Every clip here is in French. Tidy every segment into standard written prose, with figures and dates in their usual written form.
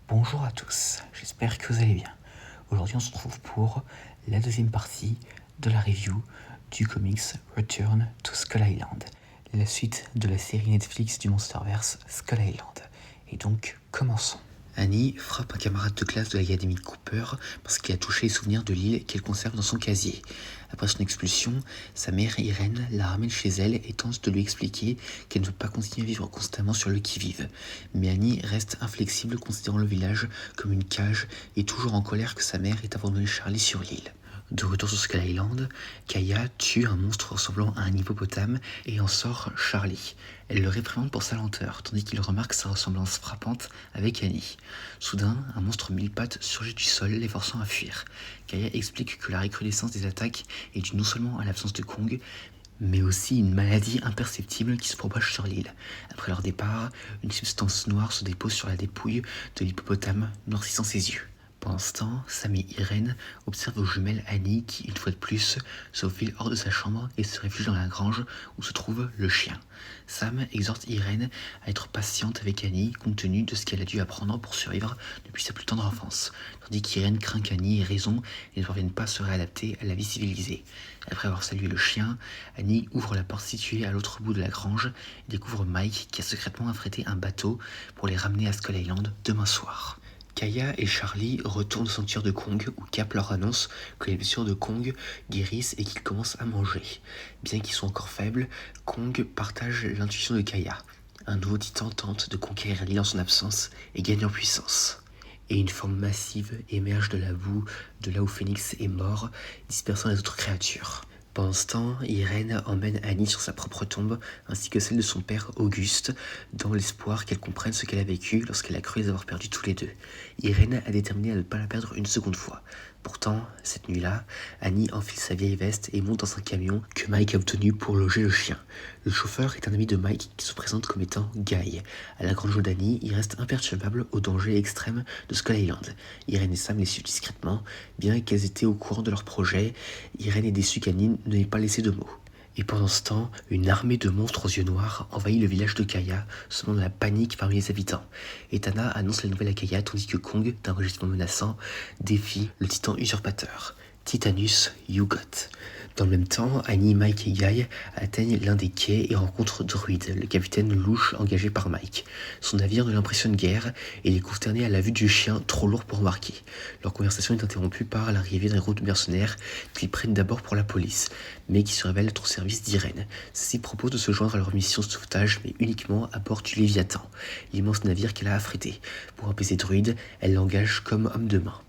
Bonjour à tous, j'espère que vous allez bien. Aujourd'hui on se retrouve pour la deuxième partie de la review du comics Return to Skull Island, la suite de la série Netflix du Monsterverse Skull Island. Et donc commençons. Annie frappe un camarade de classe de l'Académie Cooper parce qu'il a touché les souvenirs de l'île qu'elle conserve dans son casier. Après son expulsion, sa mère Irène la ramène chez elle et tente de lui expliquer qu'elle ne veut pas continuer à vivre constamment sur le qui-vive. Mais Annie reste inflexible, considérant le village comme une cage et toujours en colère que sa mère ait abandonné Charlie sur l'île. De retour sur Skull Island, Kaya tue un monstre ressemblant à un hippopotame et en sort Charlie. Elle le réprimande pour sa lenteur, tandis qu'il remarque sa ressemblance frappante avec Annie. Soudain, un monstre mille pattes surgit du sol, les forçant à fuir. Kaya explique que la recrudescence des attaques est due non seulement à l'absence de Kong, mais aussi une maladie imperceptible qui se propage sur l'île. Après leur départ, une substance noire se dépose sur la dépouille de l'hippopotame, noircissant ses yeux. Pendant ce temps, Sam et Irène observent aux jumelles Annie qui, une fois de plus, se faufile hors de sa chambre et se réfugie dans la grange où se trouve le chien. Sam exhorte Irène à être patiente avec Annie compte tenu de ce qu'elle a dû apprendre pour survivre depuis sa plus tendre enfance, tandis qu'Irène craint qu'Annie ait raison et ne parvienne pas à se réadapter à la vie civilisée. Après avoir salué le chien, Annie ouvre la porte située à l'autre bout de la grange et découvre Mike qui a secrètement affrété un bateau pour les ramener à Skull Island demain soir. Kaya et Charlie retournent au sanctuaire de Kong où Cap leur annonce que les blessures de Kong guérissent et qu'ils commencent à manger. Bien qu'ils soient encore faibles, Kong partage l'intuition de Kaya. Un nouveau titan tente de conquérir l'île en son absence et gagne en puissance. Et une forme massive émerge de la boue de là où Phoenix est mort, dispersant les autres créatures. Pendant ce temps, Irène emmène Annie sur sa propre tombe, ainsi que celle de son père Auguste, dans l'espoir qu'elle comprenne ce qu'elle a vécu lorsqu'elle a cru les avoir perdus tous les deux. Irène a déterminé à ne pas la perdre une seconde fois. Pourtant, cette nuit-là, Annie enfile sa vieille veste et monte dans un camion que Mike a obtenu pour loger le chien. Le chauffeur est un ami de Mike qui se présente comme étant Guy. À la grande joie d'Annie, il reste imperturbable au danger extrême de Skull Island. Irène et Sam les suivent discrètement, bien qu'elles étaient au courant de leur projet. Irène est déçue qu'Annie ne n'ait pas laissé de mots. Et pendant ce temps, une armée de monstres aux yeux noirs envahit le village de Kaya, semant la panique parmi les habitants. Etana annonce la nouvelle à Kaya, tandis que Kong, d'un rugissement menaçant, défie le titan usurpateur, Titanus Yugot. Dans le même temps, Annie, Mike et Guy atteignent l'un des quais et rencontrent Druid, le capitaine louche engagé par Mike. Son navire ne l'impressionne guère et il est consterné à la vue du chien trop lourd pour embarquer. Leur conversation est interrompue par l'arrivée d'un groupe de mercenaires qu'ils prennent d'abord pour la police, mais qui se révèlent être au service d'Irène. Ceux-ci proposent de se joindre à leur mission de sauvetage, mais uniquement à bord du Léviathan, l'immense navire qu'elle a affrété. Pour apaiser Druid, elle l'engage comme homme de main.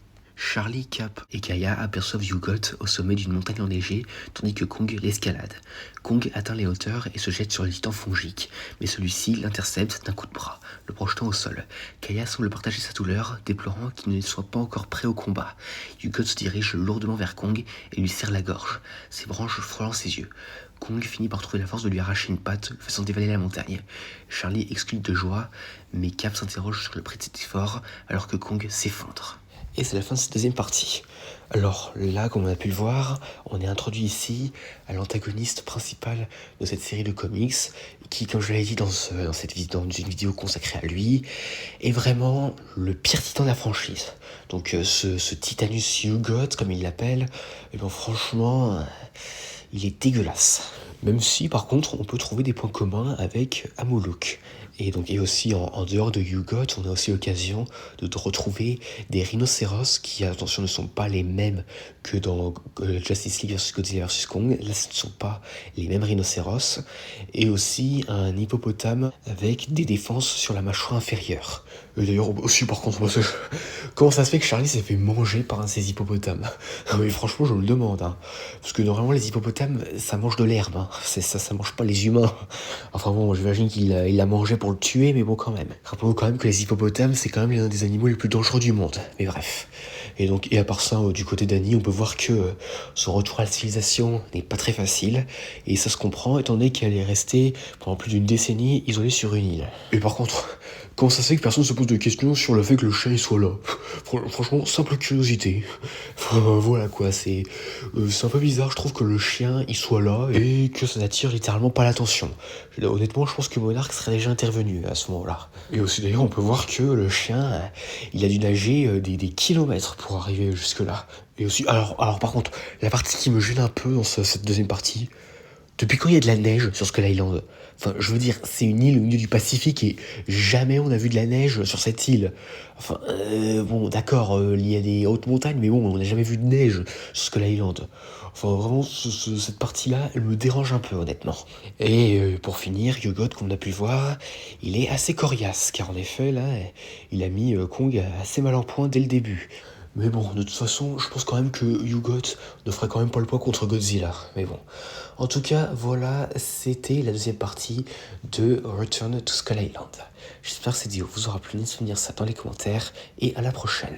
Charlie, Cap et Kaya aperçoivent Yugot au sommet d'une montagne enneigée, tandis que Kong l'escalade. Kong atteint les hauteurs et se jette sur le titan fongique, mais celui-ci l'intercepte d'un coup de bras, le projetant au sol. Kaya semble partager sa douleur, déplorant qu'il ne soit pas encore prêt au combat. Yugot se dirige lourdement vers Kong et lui serre la gorge, ses branches frôlant ses yeux. Kong finit par trouver la force de lui arracher une patte, le faisant dévaler la montagne. Charlie exclame de joie, mais Cap s'interroge sur le prix de cet effort, alors que Kong s'effondre. Et c'est la fin de cette deuxième partie. Alors là, comme on a pu le voir, on est introduit ici à l'antagoniste principal de cette série de comics, qui, comme je l'avais dit dans une vidéo consacrée à lui, est vraiment le pire titan de la franchise. Donc ce Titanus Yugot, comme il l'appelle, eh bien franchement, il est dégueulasse. Même si, par contre, on peut trouver des points communs avec Amoluk. Et aussi, en dehors de Yugot, on a aussi l'occasion de retrouver des rhinocéros qui, attention, ne sont pas les mêmes que dans Justice League vs Godzilla vs Kong. Là, ce ne sont pas les mêmes rhinocéros. Et aussi un hippopotame avec des défenses sur la mâchoire inférieure. Et d'ailleurs, aussi, par contre, comment ça se fait que Charlie s'est fait manger par un de ces hippopotames? Mais franchement, je me le demande. Hein. Parce que normalement, les hippopotames, ça mange de l'herbe. Hein. Ça mange pas les humains. Enfin bon, j'imagine qu'il l'a mangé pour le tuer, mais bon, quand même. Rappelons quand même que les hippopotames, c'est quand même l'un des animaux les plus dangereux du monde. Mais bref. Et à part ça, du côté d'Annie, on peut voir que son retour à la civilisation n'est pas très facile. Et ça se comprend, étant donné qu'elle est restée pendant plus d'une décennie isolée sur une île. Et par contre, Comment ça se fait que personne se pose de questions sur le fait que le chien il soit là? Franchement, simple curiosité. Enfin, voilà quoi, c'est un peu bizarre, je trouve que le chien il soit là et que ça n'attire littéralement pas l'attention. Honnêtement, je pense que Monarch serait déjà intervenu à ce moment-là. Et aussi d'ailleurs, on peut voir que le chien, il a dû nager des kilomètres pour arriver jusque-là. Et aussi, alors par contre, la partie qui me gêne un peu dans cette deuxième partie, depuis quand il y a de la neige sur Skull Island? Enfin, je veux dire, c'est une île au milieu du Pacifique et jamais on a vu de la neige sur cette île. Enfin, bon, d'accord, il y a des hautes montagnes, mais bon, on n'a jamais vu de neige sur Skull Island. Enfin, vraiment, cette partie-là, elle me dérange un peu, honnêtement. Et pour finir, Yugot, comme on a pu le voir, il est assez coriace, car en effet, là, il a mis Kong assez mal en point dès le début. Mais bon, de toute façon, je pense quand même que Yugot ne ferait quand même pas le poids contre Godzilla. Mais bon. En tout cas, voilà, c'était la deuxième partie de Return to Skull Island. J'espère que cette vidéo vous aura plu. N'hésitez pas à me dire ça dans les commentaires et à la prochaine.